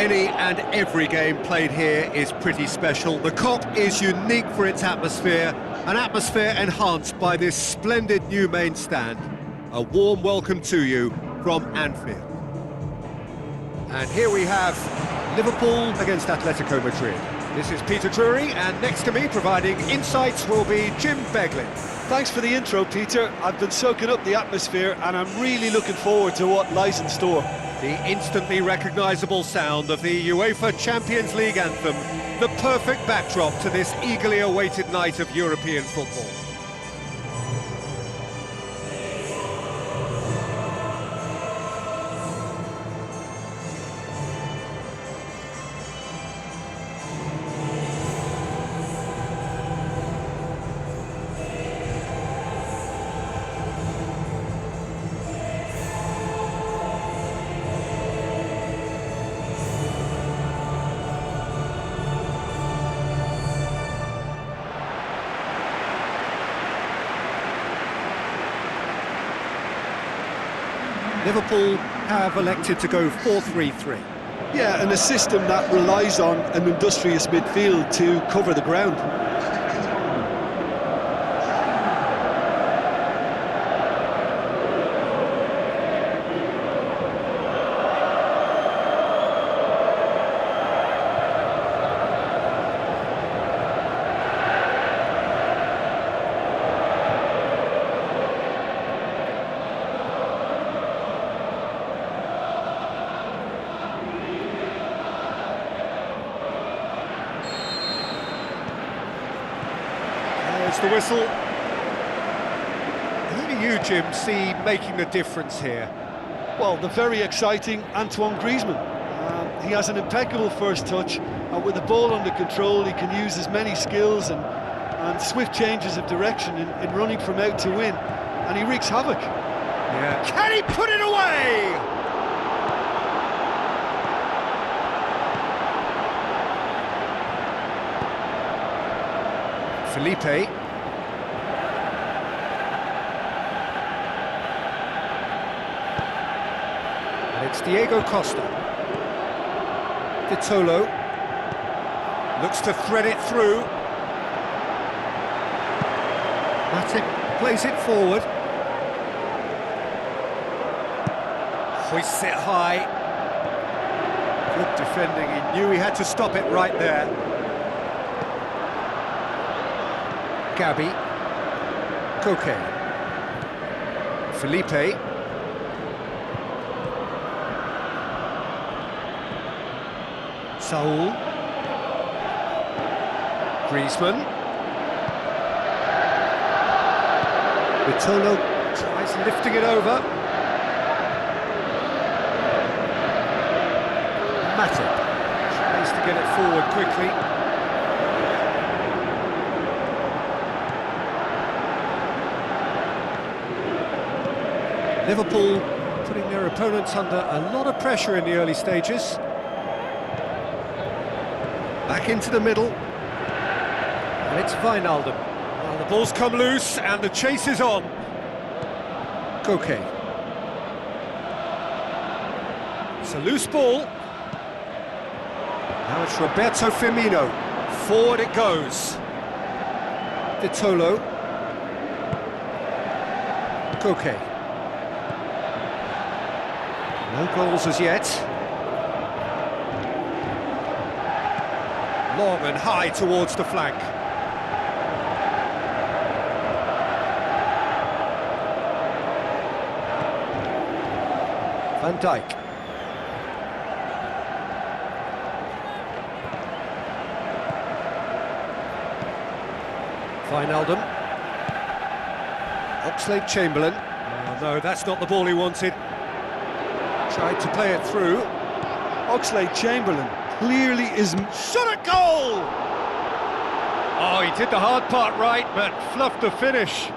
Any and every game played here is pretty special. The Kop is unique for its atmosphere, an atmosphere enhanced by this splendid new main stand. A warm welcome to you from Anfield. And here we have Liverpool against Atletico Madrid. This is Peter Drury, and next to me providing insights will be Jim Beglin. Thanks for the intro, Peter. I've been soaking up the atmosphere and I'm really looking forward to what lies in store. The instantly recognisable sound of the UEFA Champions League anthem, the perfect backdrop to this eagerly awaited night of European football. Liverpool have elected to go 4-3-3. Yeah, and a system that relies on an industrious midfield to cover the ground. The whistle. Who do you, Jim, see making the difference here? Well, the very exciting Antoine Griezmann. He has an impeccable first touch. With the ball under control, he can use his many skills and swift changes of direction in running from out to in. And he wreaks havoc. Yeah. Can he put it away? Felipe. It's Diego Costa. Vitolo looks to thread it through. Matic plays it forward. Hoists it high. Good defending, he knew he had to stop it right there. Gabi. Koke. Felipe. Saul. Griezmann. Vitolo tries lifting it over. Matic tries to get it forward quickly. Liverpool putting their opponents under a lot of pressure in the early stages. Back into the middle, and it's Wijnaldum. Well, the ball's come loose, and the chase is on. Koke. It's a loose ball. Now it's Roberto Firmino. Forward it goes. Vitolo. Koke. No goals as yet. Long and high towards the flank. Van Dijk. Wijnaldum. Oxlade-Chamberlain. Oh no, that's not the ball he wanted. Tried to play it through. Oxlade-Chamberlain clearly is... Shot at goal! Oh, he did the hard part right, but fluffed the finish.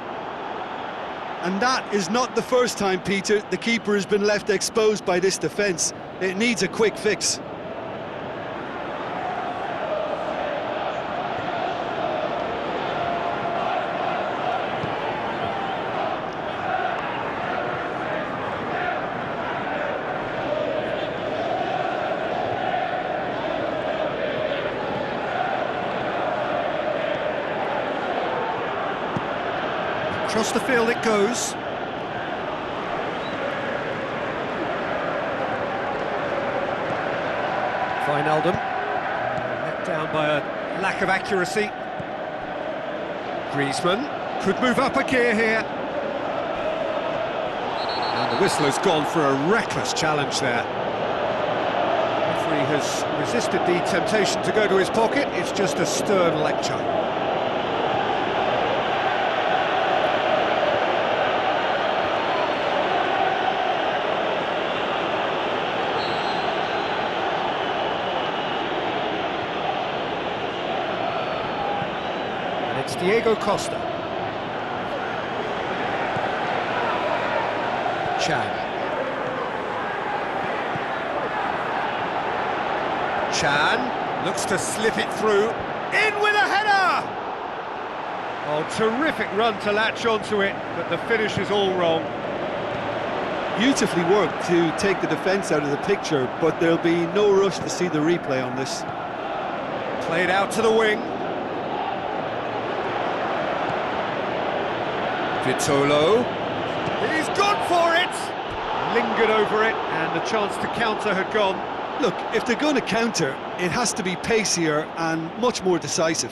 And that is not the first time, Peter, the keeper has been left exposed by this defence. It needs a quick fix. Across the field it goes. Wijnaldum. Let down by a lack of accuracy. Griezmann could move up a gear here. And the whistle has gone for a reckless challenge there. The referee has resisted the temptation to go to his pocket. It's just a stern lecture. It's Diego Costa. Chan. Chan looks to slip it through. In with a header! Oh, terrific run to latch onto it, but the finish is all wrong. Beautifully worked to take the defence out of the picture, but there'll be no rush to see the replay on this. Played out to the wing. Vitolo, he's gone for it! Lingered over it, and the chance to counter had gone. Look, if they're going to counter, it has to be pacier and much more decisive.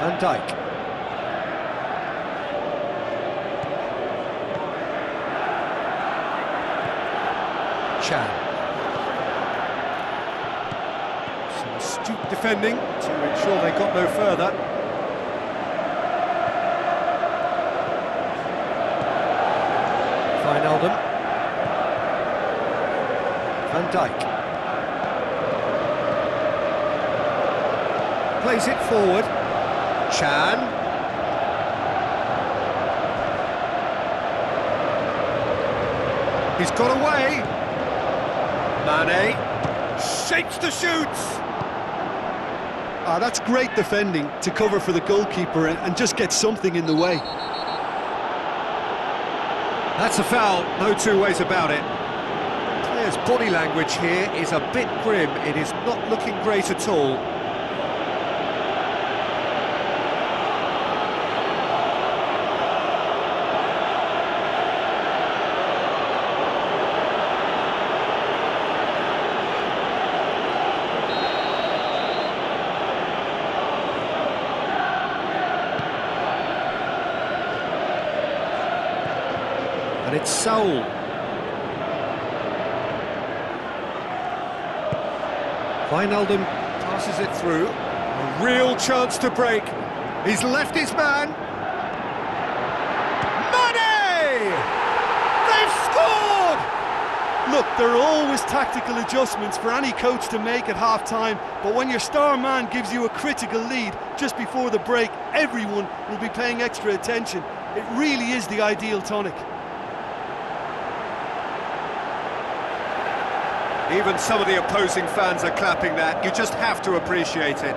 Van Dijk. Chan. Some astute defending to ensure they got no further. Wijnaldum. Van Dijk. Plays it forward. Chan. He's got away. Mane shapes to shoot. That's great defending to cover for the goalkeeper and just get something in the way. That's a foul, no two ways about it. The player's body language here is a bit grim. It is not looking great at all. And it's Saul. Wijnaldum passes it through. A real chance to break. He's left his man. Mane! They've scored! Look, there are always tactical adjustments for any coach to make at half-time, but when your star man gives you a critical lead just before the break, everyone will be paying extra attention. It really is the ideal tonic. Even some of the opposing fans are clapping that. You just have to appreciate it.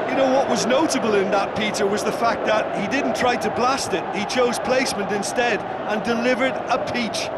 You know, what was notable in that, Peter, was the fact that he didn't try to blast it. He chose placement instead and delivered a peach.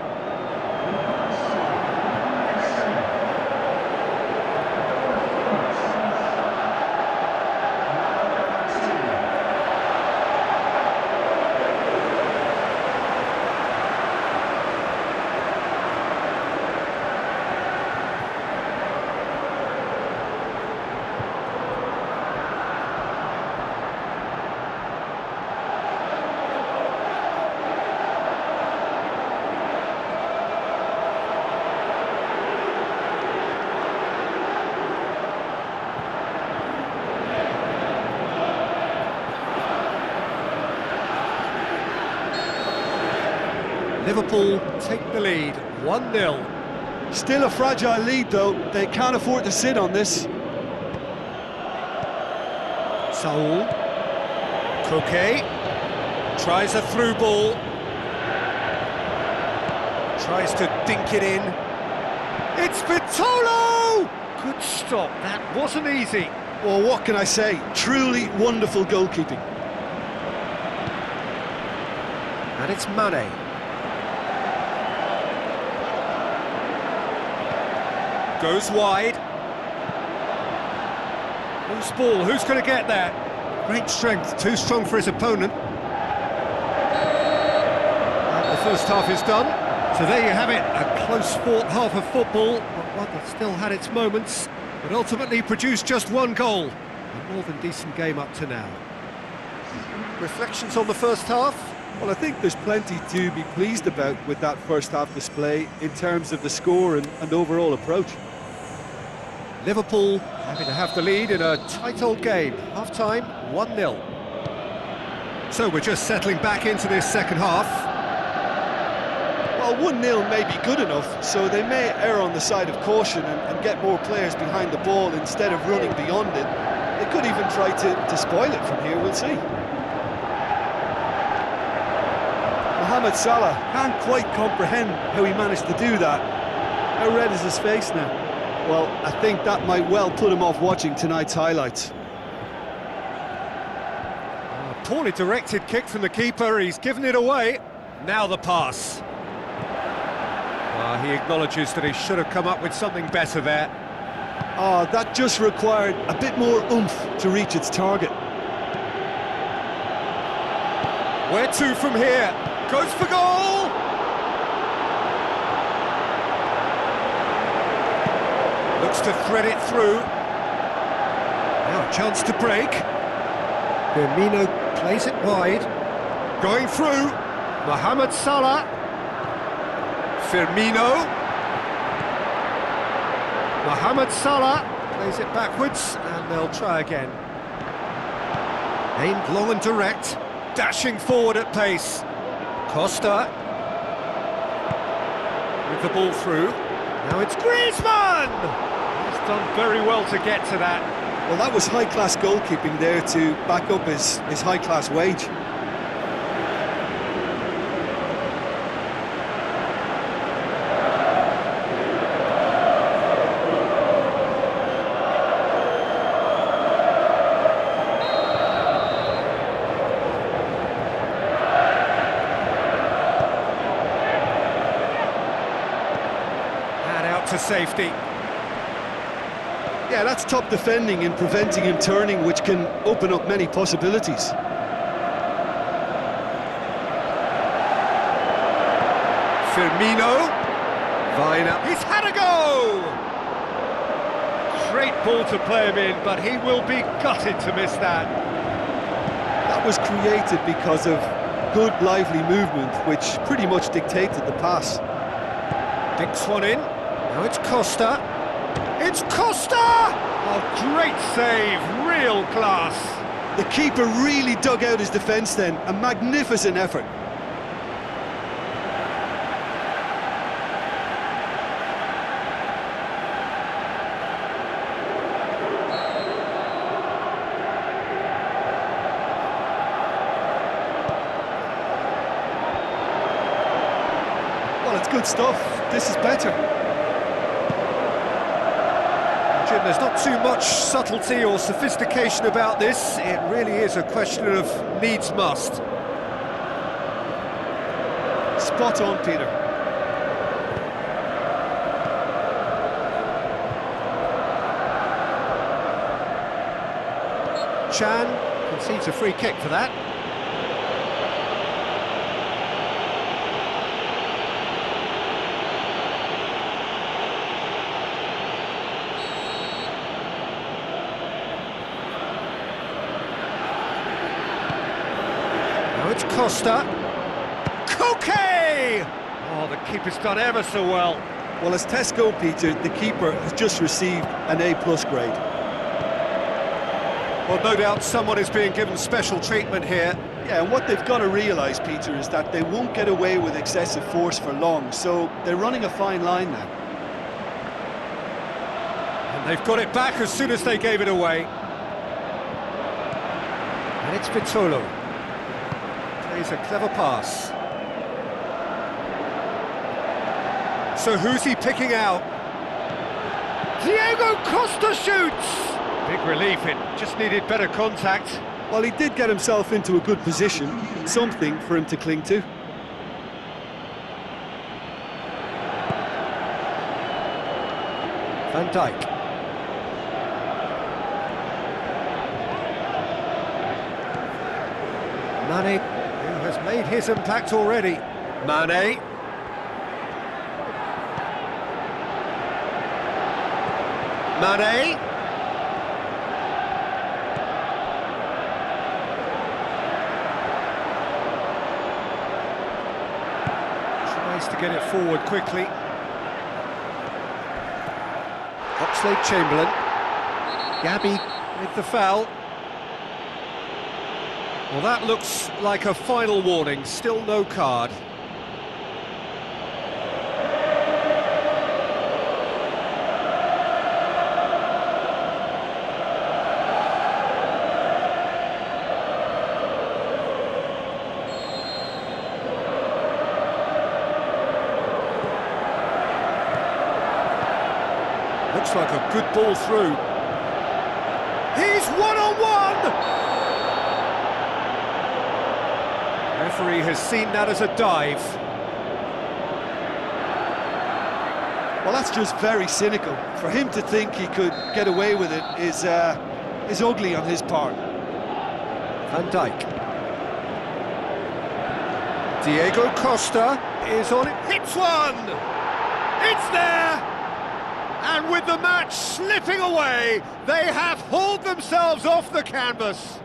Liverpool take the lead, 1-0. Still a fragile lead, though. They can't afford to sit on this. Saul. Koke. Tries a through ball. Tries to dink it in. It's Vitolo! Good stop, that wasn't easy. Well, what can I say? Truly wonderful goalkeeping. And it's Mane. Goes wide. Loose ball, who's going to get there? Great strength, too strong for his opponent. And the first half is done. So there you have it, a close-fought half of football, but one that still had its moments, but ultimately produced just one goal. A more than decent game up to now. Reflections on the first half? Well, I think there's plenty to be pleased about with that first half display in terms of the score and overall approach. Liverpool happy to have the lead in a tight old game. Half-time, 1-0. So we're just settling back into this second half. Well, 1-0 may be good enough, so they may err on the side of caution and get more players behind the ball instead of running beyond it. They could even try to spoil it from here, we'll see. Mohamed Salah can't quite comprehend how he managed to do that. How red is his face now? Well, I think that might well put him off watching tonight's highlights. A poorly directed kick from the keeper, he's given it away. Now the pass. He acknowledges that he should have come up with something better there. That just required a bit more oomph to reach its target. Where to from here? Goes for goal! Looks to thread it through. Now a chance to break. Firmino plays it wide. Going through. Mohamed Salah. Firmino. Mohamed Salah plays it backwards, and they'll try again. Aimed long and direct. Dashing forward at pace. Costa. With the ball through. Now it's Griezmann! He's done very well to get to that. Well, that was high-class goalkeeping there to back up his high-class wage. To safety. Yeah, that's top defending and preventing him turning, which can open up many possibilities. Firmino. Vina. He's had a go! Great ball to play him in, but he will be gutted to miss that. That was created because of good, lively movement, which pretty much dictated the pass. Dinks one in. Now it's Costa. It's Costa! Oh, great save, real class. The keeper really dug out his defence then, a magnificent effort. Well, it's good stuff. This is better. Jim, there's not too much subtlety or sophistication about this. It really is a question of needs must. Spot on, Peter. Chan concedes a free kick for that. It's Costa. Koke! Oh, the keeper's done ever so well. Well, as tests go, Peter, the keeper has just received an A+ grade. Well, no doubt someone is being given special treatment here. Yeah, and what they've got to realise, Peter, is that they won't get away with excessive force for long, so they're running a fine line now. And they've got it back as soon as they gave it away. And it's Vitolo. Plays a clever pass. So who's he picking out? Diego Costa shoots! Big relief, it just needed better contact. Well, he did get himself into a good position, something for him to cling to. Van Dijk. Mane, who has made his impact already. Mane. Mane. Tries to get it forward quickly. Oxlade-Chamberlain. Gabby with the foul. Well, that looks like a final warning, still no card. Looks like a good ball through. He's one-on-one! Referee has seen that as a dive. Well, that's just very cynical. For him to think he could get away with it is ugly on his part. Van Dijk. Diego Costa is on it. Hits one! It's there! And with the match slipping away, they have hauled themselves off the canvas.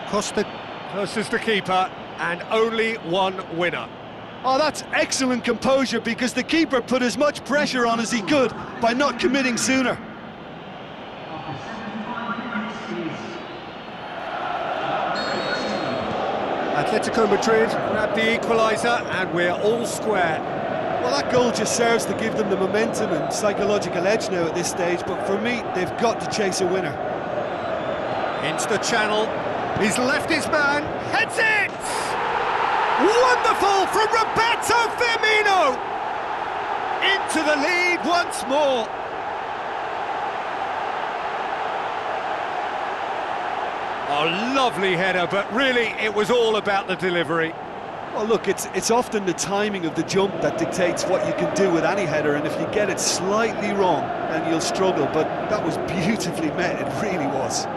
Costa versus the keeper, and only one winner. Oh, that's excellent composure, because the keeper put as much pressure on as he could by not committing sooner. Athletico Madrid grab the equaliser, and we're all square. Well, that goal just serves to give them the momentum and psychological edge now at this stage, but for me, they've got to chase a winner. Into the channel, he's left his man, heads it! Wonderful from Roberto Firmino! Into the lead once more. A lovely header, but really it was all about the delivery. Well, look, it's often the timing of the jump that dictates what you can do with any header, and if you get it slightly wrong, then you'll struggle, but that was beautifully met, it really was.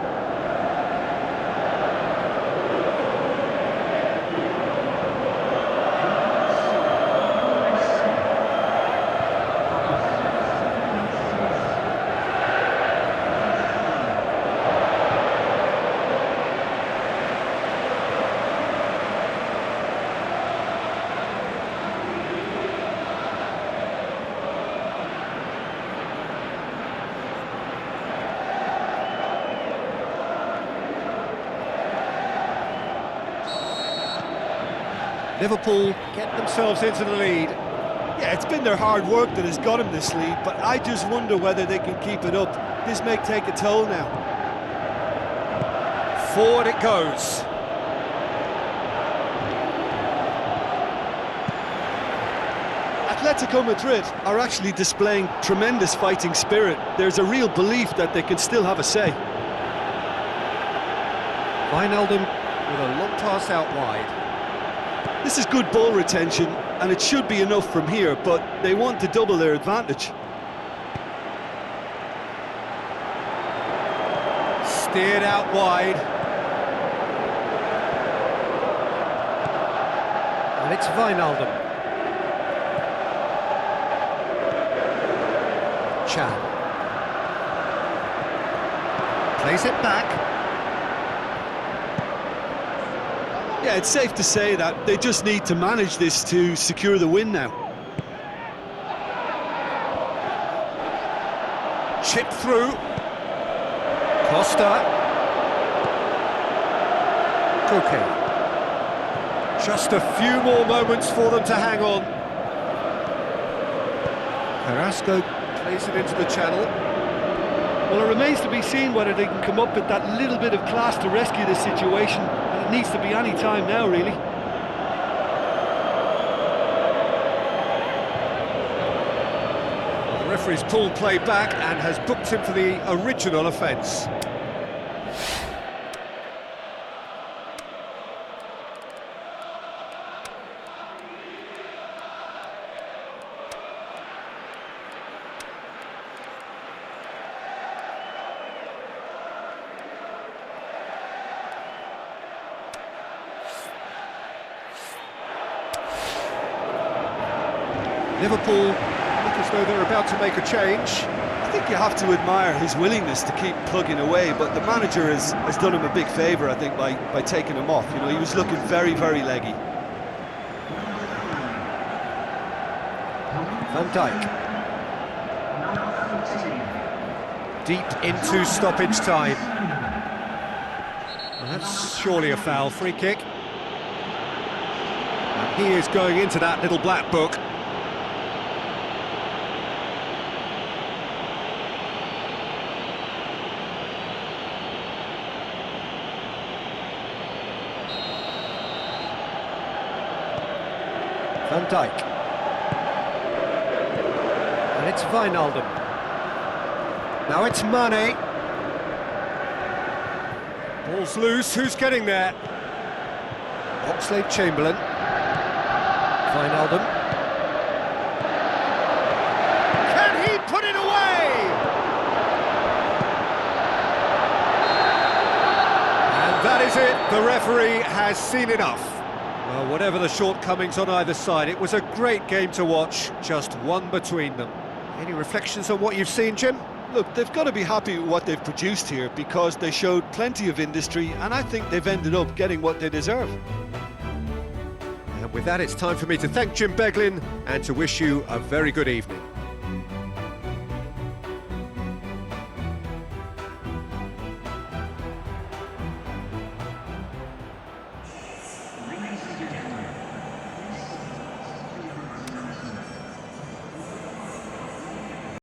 Liverpool get themselves into the lead. Yeah, it's been their hard work that has got them this lead, but I just wonder whether they can keep it up. This may take a toll now. Forward it goes. Atletico Madrid are actually displaying tremendous fighting spirit. There's a real belief that they can still have a say. Wijnaldum with a long pass out wide. This is good ball retention, and it should be enough from here, but they want to double their advantage. Steered out wide. And it's Wijnaldum. Chan. Plays it back. Yeah, it's safe to say that they just need to manage this to secure the win now. Chip through. Costa. Koke. Just a few more moments for them to hang on. Carrasco plays it into the channel. Well, it remains to be seen whether they can come up with that little bit of class to rescue this situation, and it needs to be any time now, really. The Referee's pulled play back and has booked him for the original offence. Liverpool look as though they're about to make a change. I think you have to admire his willingness to keep plugging away, but the manager has done him a big favour, I think, by taking him off. You know, he was looking very, very leggy. Van Dijk. Deep into stoppage time. Well, that's surely a foul. Free kick. And he is going into that little black book. Van Dijk. And it's Wijnaldum. Now it's Mane. Ball's loose, who's getting there? Oxlade-Chamberlain. Wijnaldum. Can he put it away? And that is it, the referee has seen enough. Well, whatever the shortcomings on either side, it was a great game to watch, just one between them. Any reflections on what you've seen, Jim? Look, they've got to be happy with what they've produced here because they showed plenty of industry, and I think they've ended up getting what they deserve. And with that, it's time for me to thank Jim Beglin and to wish you a very good evening.